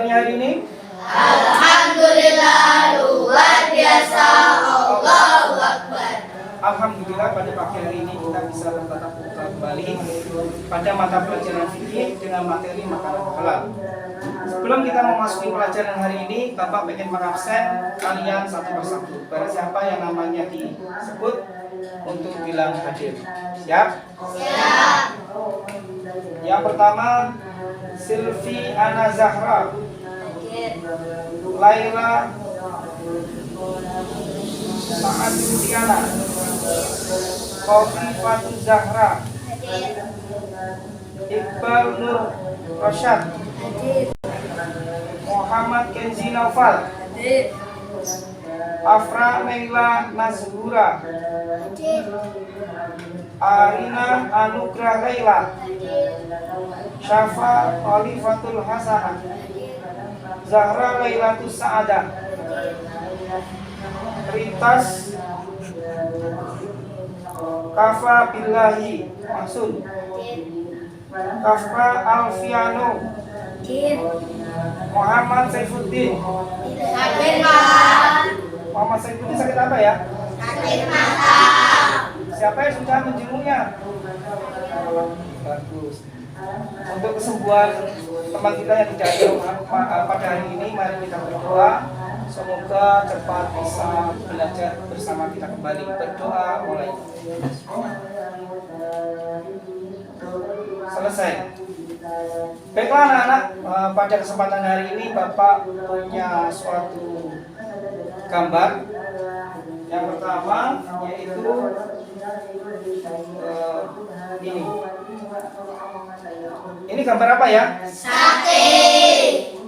kesempatannya hari ini? Alhamdulillah, luar biasa. Allahu Akbar. Alhamdulillah pada pagi hari ini kita bisa bertatap muka kembali pada mata pelajaran fikih dengan materi makanan halal. Sebelum kita memasuki pelajaran hari ini, Bapak pengen mengabsen kalian satu persatu. Barang siapa yang namanya disebut untuk bilang hadir. Siap? Siap. Yang pertama, Silvi Ana Zahra, Hadir. Laila Saad Yuliana, Kofi Fatu Zahra, Hadir. Iqbal Nur Rashad, Hadir. Muhammad Kenzi Naufal, Hadir. Afra Meila Nazhura, Hadir. Arina Anugrah Laila, Hadir. Syafa Khalifatul Hasanah, Zahra Lailatus Sa'adah, Ritas Kafa Billahi Maksud, Kafka Alfiano, Hadir. Muhammad Saifuddin. Sakit Pak. Muhammad Saifuddin sakit apa ya? Sakit mata. Siapa yang sudah menjenguknya? Bagus. Untuk kesembuhan teman kita yang tidak ada pada hari ini, mari kita berdoa. Semoga cepat bisa belajar bersama kita kembali. Berdoa mulai. Selesai. Baiklah anak-anak, pada kesempatan hari ini Bapak punya suatu gambar. Yang pertama yaitu ini. Ini gambar apa ya? Sate.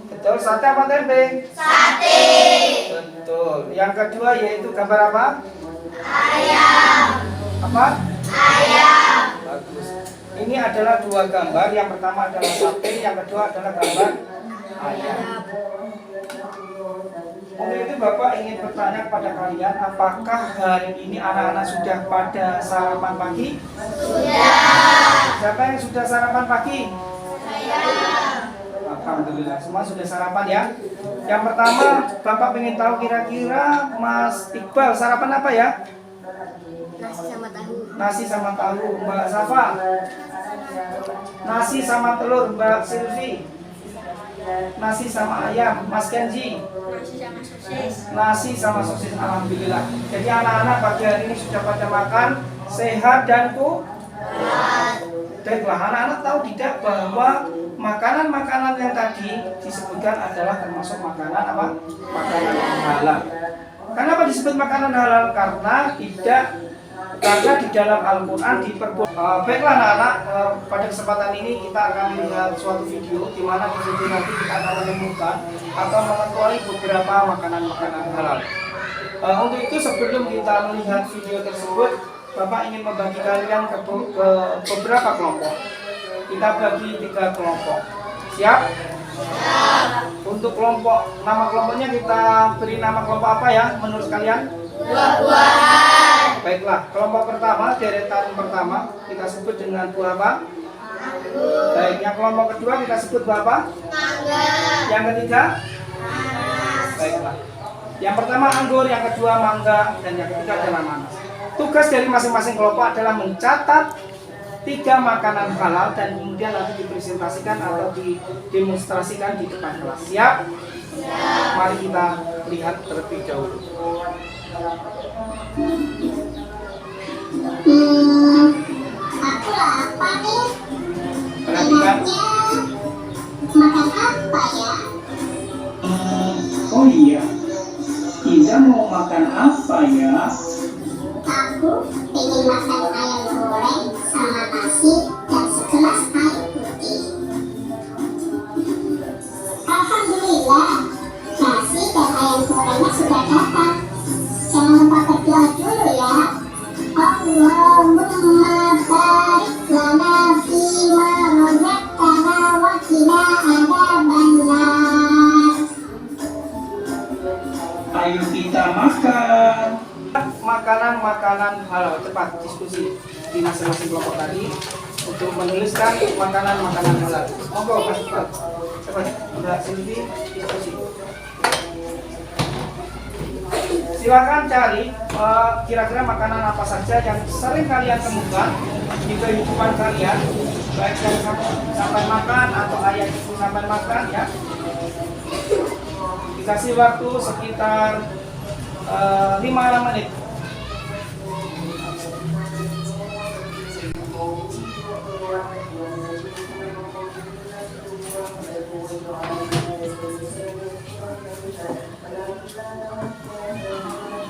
Betul, sate apa tempe? Sate. Betul. Yang kedua yaitu gambar apa? Ayam. Apa? Ayam. Bagus. Ini adalah dua gambar. Yang pertama adalah sate, yang kedua adalah gambar ayam. Untuk itu Bapak ingin bertanya kepada kalian, apakah hari ini anak-anak sudah pada sarapan pagi? Sudah. Siapa yang sudah sarapan pagi? Saya. Alhamdulillah, semua sudah sarapan ya. Yang pertama, Bapak ingin tahu kira-kira Mas Iqbal sarapan apa ya? Nasi sama tahu. Nasi sama tahu. Mbak Safa? Nasi sama telur. Mbak Silvi? Nasi sama ayam. Mas Kenji? Nasi sama sosis. Nasi sama sosis. Alhamdulillah. Jadi anak-anak pagi hari ini sudah pada makan sehat dan kuat. Baiklah, anak-anak tahu tidak bahwa makanan-makanan yang tadi disebutkan adalah termasuk makanan apa? Makanan halal. Kenapa disebut makanan halal? Karena di dalam Al-Quran baiklah anak-anak, pada kesempatan ini kita akan melihat suatu video di mana di video nanti kita akan menemukan atau mengetahui beberapa makanan-makanan halal. Untuk itu sebelum kita melihat video tersebut, Bapak ingin membagi kalian ke beberapa kelompok. Kita bagi 3 kelompok. Siap? Siap. Untuk kelompok, nama kelompoknya kita beri nama kelompok apa ya menurut kalian? Buah-buahan. Baiklah, kelompok pertama, deretan pertama kita sebut dengan buah apa? Anggur. Baik, yang kelompok kedua kita sebut buah apa? Mangga. Yang ketiga? Nanas. Baiklah. Yang pertama anggur, yang kedua mangga, dan yang ketiga adalah nanas. Tugas dari masing-masing kelompok adalah mencatat 3 makanan halal dan kemudian nanti dipresentasikan atau didemonstrasikan di depan kelas. Siap? Siap. Mari kita lihat terlebih dahulu. Aku lapar nih. Perhatikan. Makan apa ya? Oh iya, Iza mau makan apa ya? Aku pengen makan ayam goreng sama nasi dan segelas air putih. Alhamdulillah, nasi dan ayam gorengnya sudah datang. Jangan lupa berdoa dulu ya. Allahumma barik lana fima razaqtana wa qina adzabannar. Ayo kita makan. Makanan-makanan halal, cepat diskusi di masing-masing kelompok tadi untuk menuliskan makanan-makanan halal. Monggo Mas Iqbal. Coba Mbak Silvi diskusi. Silakan cari kira-kira makanan apa saja yang sering kalian temukan di kehidupan kalian, baik dari sampai makan atau ayah ibu sampai makan ya. Dikasih waktu sekitar 5 menit.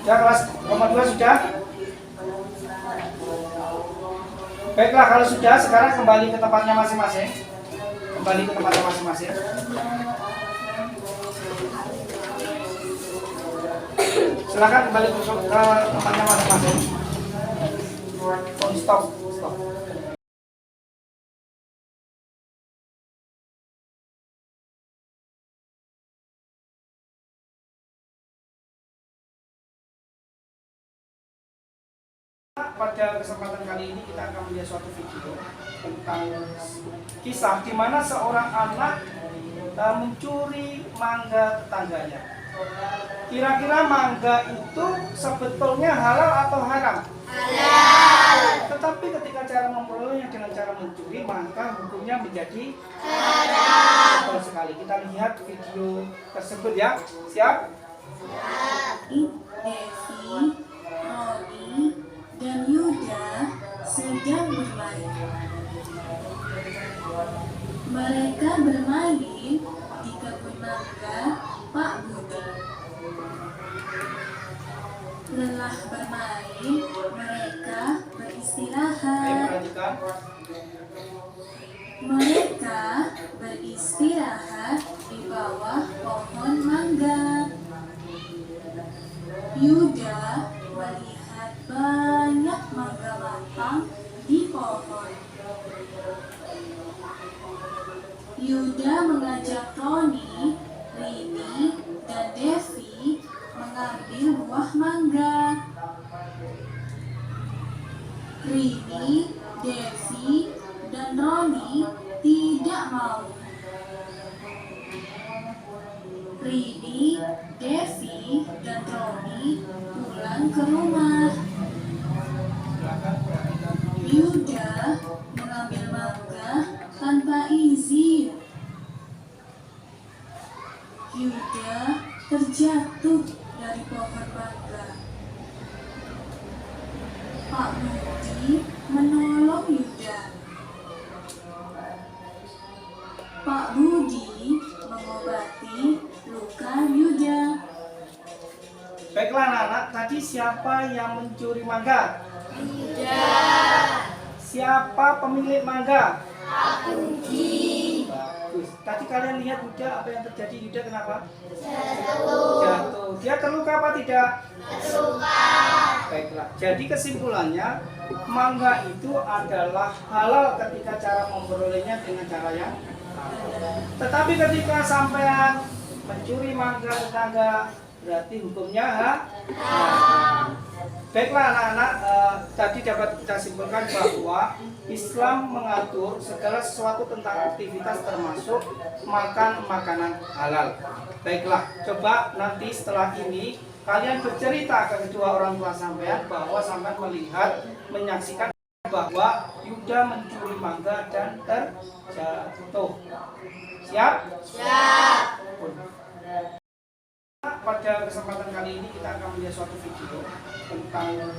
Ya, kelas nomor 2 sudah? Baiklah, kalau sudah, sekarang kembali ke tempatnya masing-masing. Kembali ke tempatnya masing-masing. Silakan kembali ke tempatnya masing-masing. Oh, stop. Pada kesempatan kali ini kita akan melihat suatu video tentang kisah di mana seorang anak mencuri mangga tetangganya. Kira-kira mangga itu sebetulnya halal atau haram? Halal. Tetapi ketika cara memperolehnya dengan cara mencuri, maka hukumnya menjadi haram. Betul sekali. Kita lihat video tersebut ya. Siap? Devi, Roni, dan Yuda sedang bermain. Mereka bermain di kebun mangga Pak Budi. Lelah bermain, mereka beristirahat. Perhatikan. Mereka beristirahat di bawah pohon mangga. Yuda melihat banyak mangga matang di pohon. Yuda mengajak Roni, Rini, dan Devi mengambil buah mangga. Rini, Devi, dan Roni tidak mau. Rini, Devi, dan Roni pulang ke rumah. Yuda mengambil mangga tanpa izin. Yuda terjatuh dari pohon mangga. Pak Budi menolong Yuda. Pak Budi mengobati luka Yuda. Baiklah anak-anak, tadi siapa yang mencuri mangga? Yuda. Siapa pemilik mangga? Pak Budi. Bagus. Tadi kalian lihat Yuda, apa yang terjadi? Yuda kenapa? Jatuh. Jatuh. Dia terluka apa tidak? Terluka. Baiklah. Jadi kesimpulannya, mangga itu adalah halal ketika cara memperolehnya dengan cara yang halal. Tetapi ketika sampean mencuri mangga tetangga, berarti hukumnya haram. Baiklah anak-anak, tadi dapat kita simpulkan bahwa Islam mengatur segala sesuatu tentang aktivitas termasuk makan makanan halal. Baiklah, coba nanti setelah ini kalian bercerita ke kedua orang tua sampean bahwa sampean melihat, menyaksikan bahwa Yuda mencuri mangga dan terjatuh. Siap? Siap. Pada kesempatan kali ini kita akan melihat suatu video tentang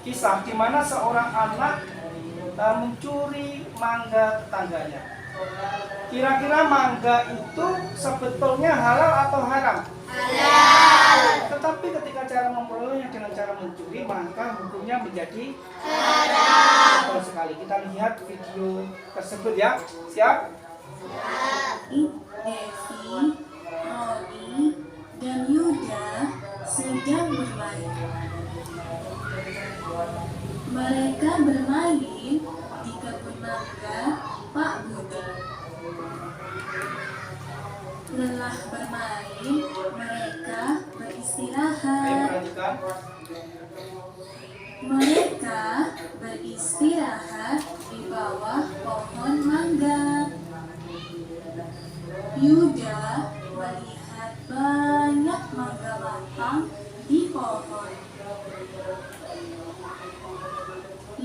kisah di mana seorang anak mencuri mangga tetangganya. Kira-kira mangga itu sebetulnya halal atau haram? Halal. Tetapi ketika cara memperolehnya dengan cara mencuri, maka hukumnya menjadi Haram. betul sekali. Kita lihat video tersebut ya. Siap? Devi, Roni, dan Yuda sedang bermain. Mereka bermain di kebun mangga Pak Budi. Lelah bermain, mereka beristirahat. Perhatikan. Mereka beristirahat di bawah pohon mangga.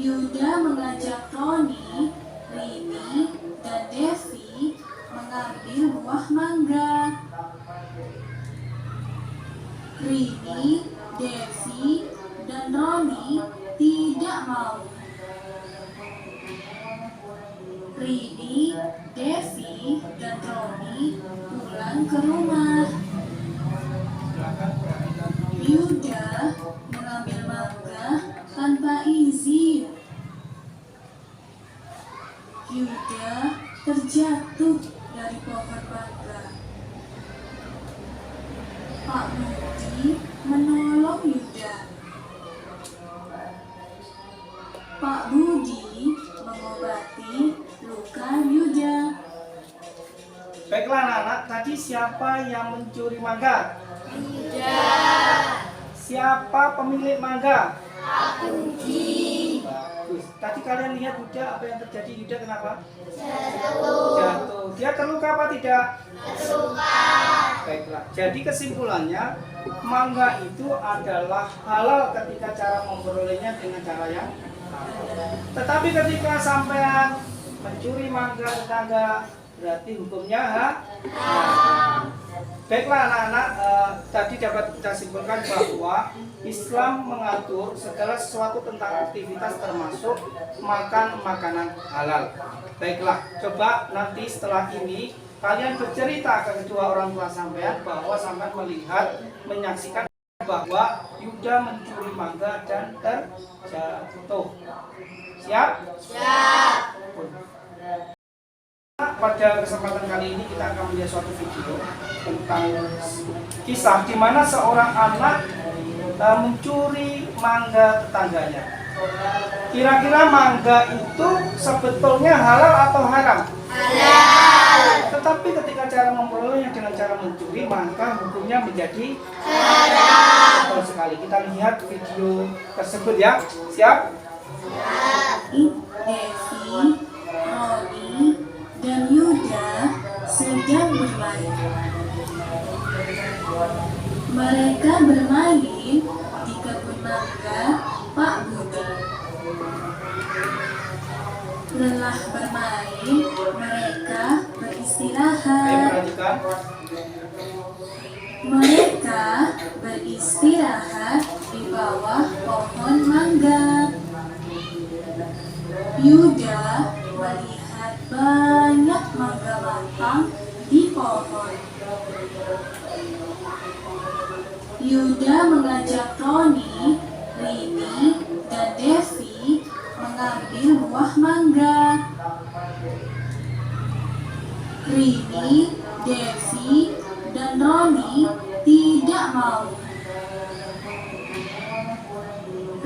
Yuda mengajak Roni, Rini, dan Devi mengambil buah mangga. Rini, Devi, dan Roni tidak mau. Rini, Devi, dan Roni pulang ke rumah. Yuda mengambil mangga tanpa izin. Yuda terjatuh dari pohon mangga. Pak Budi menolong Yuda. Pak Budi mengobati luka Yuda. Baiklah anak-anak, tadi siapa yang mencuri mangga? Yuda. Siapa pemilik mangga? Pak Budi. Bagus. Tadi kalian lihat Yuda, apa yang terjadi? Yuda kenapa? Jatuh. Jatuh. Dia terluka apa tidak? Terluka. Baiklah. Jadi kesimpulannya, mangga itu adalah halal ketika cara memperolehnya dengan cara yang halal. Tetapi ketika sampean mencuri mangga tetangga, berarti hukumnya haram. Baiklah anak-anak, tadi dapat kita simpulkan bahwa Islam mengatur segala sesuatu tentang aktivitas termasuk makan makanan halal. Baiklah, coba nanti setelah ini kalian bercerita ke kedua orang tua sampean bahwa sampean melihat, menyaksikan bahwa Yuda mencuri mangga dan terjatuh. Siap? Siap. Pada kesempatan kali ini kita akan melihat suatu video tentang kisah di mana seorang anak mencuri mangga tetangganya. Kira-kira mangga itu sebetulnya halal atau haram? Halal. Tetapi ketika cara memperolehnya dengan cara mencuri, maka hukumnya menjadi Haram. betul sekali. Kita lihat video tersebut ya. Siap? Devi, Roni, dan Yuda sedang bermain. Mereka bermain di kebun mangga Pak Budi. Lelah bermain, mereka Ayo beristirahat. perhatikan. Mereka beristirahat di bawah pohon mangga. Yuda melihat banyak mangga matang di pohon. Yuda mengajak Roni, Rini, dan Devi mengambil buah mangga. Rini, Devi, dan Roni tidak mau.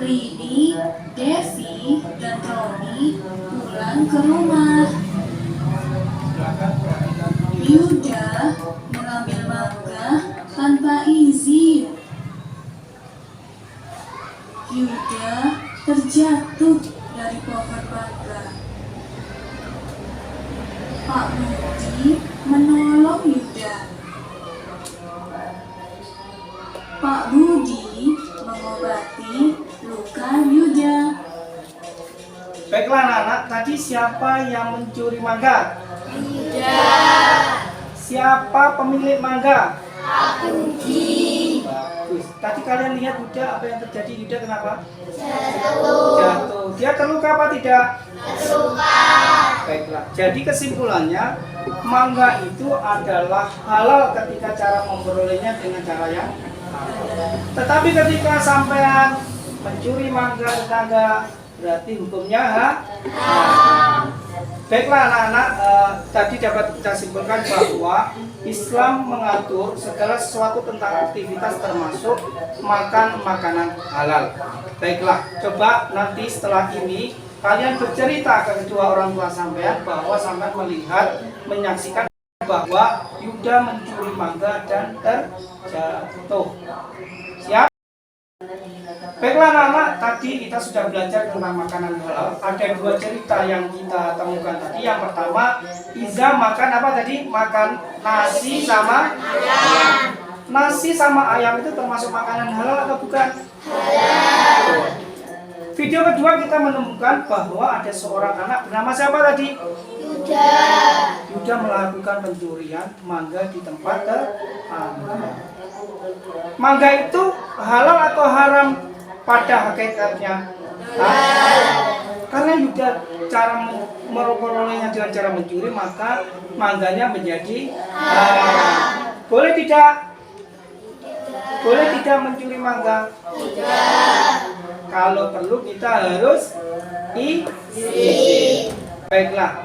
Rini, Devi, dan Roni pulang ke rumah. Yuda mengambil mangga tanpa izin. Yuda terjatuh dari pohon mangga. Pak Budi menolong Yuda. Pak Budi mengobati luka Yuda. Baiklah anak-anak, tadi siapa yang mencuri mangga? Yuda. Siapa pemilik mangga? Pak Budi. Bagus. Tadi kalian lihat Yuda, apa yang terjadi? Yuda kenapa? Jatuh. Jatuh. Dia terluka apa tidak? Terluka. Baiklah. Jadi kesimpulannya, mangga itu adalah halal ketika cara memperolehnya dengan cara yang halal. Tetapi ketika sampean mencuri mangga tetangga, berarti hukumnya haram. Baiklah anak-anak, tadi dapat kita simpulkan bahwa Islam mengatur segala sesuatu tentang aktivitas termasuk makan makanan halal. Baiklah, coba nanti setelah ini kalian bercerita ke kedua orang tua sampean bahwa sampean melihat, menyaksikan bahwa Yuda mencuri mangga dan terjatuh. Siap? Baiklah anak-anak, tadi kita sudah belajar tentang makanan halal. Ada dua cerita yang kita temukan tadi. Yang pertama, Iza makan apa tadi? Makan nasi sama ayam. Nasi sama ayam itu termasuk makanan halal atau bukan? Halal. Video kedua kita menemukan bahwa ada seorang anak bernama siapa tadi? Yuda. Yuda melakukan pencurian mangga di tempat tetangga. Mangga itu halal atau haram pada hakikatnya? Karena Yuda cara memperolehnya dengan cara mencuri, maka mangganya menjadi haram. Boleh tidak? Boleh tidak mencuri mangga? Kalau perlu kita harus izin. Baiklah,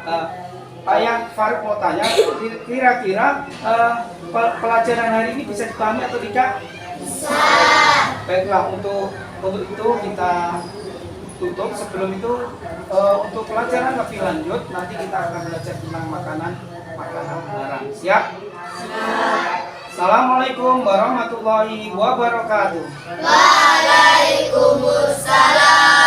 Ayah Farid mau tanya, kira-kira pelajaran hari ini bisa dipahami atau tidak? Bisa. Baiklah, untuk itu kita tutup. Sebelum itu, untuk pelajaran lebih lanjut, nanti kita akan belajar tentang makanan haram. Siap? Assalamualaikum warahmatullahi wabarakatuh. Waalaikumsalam.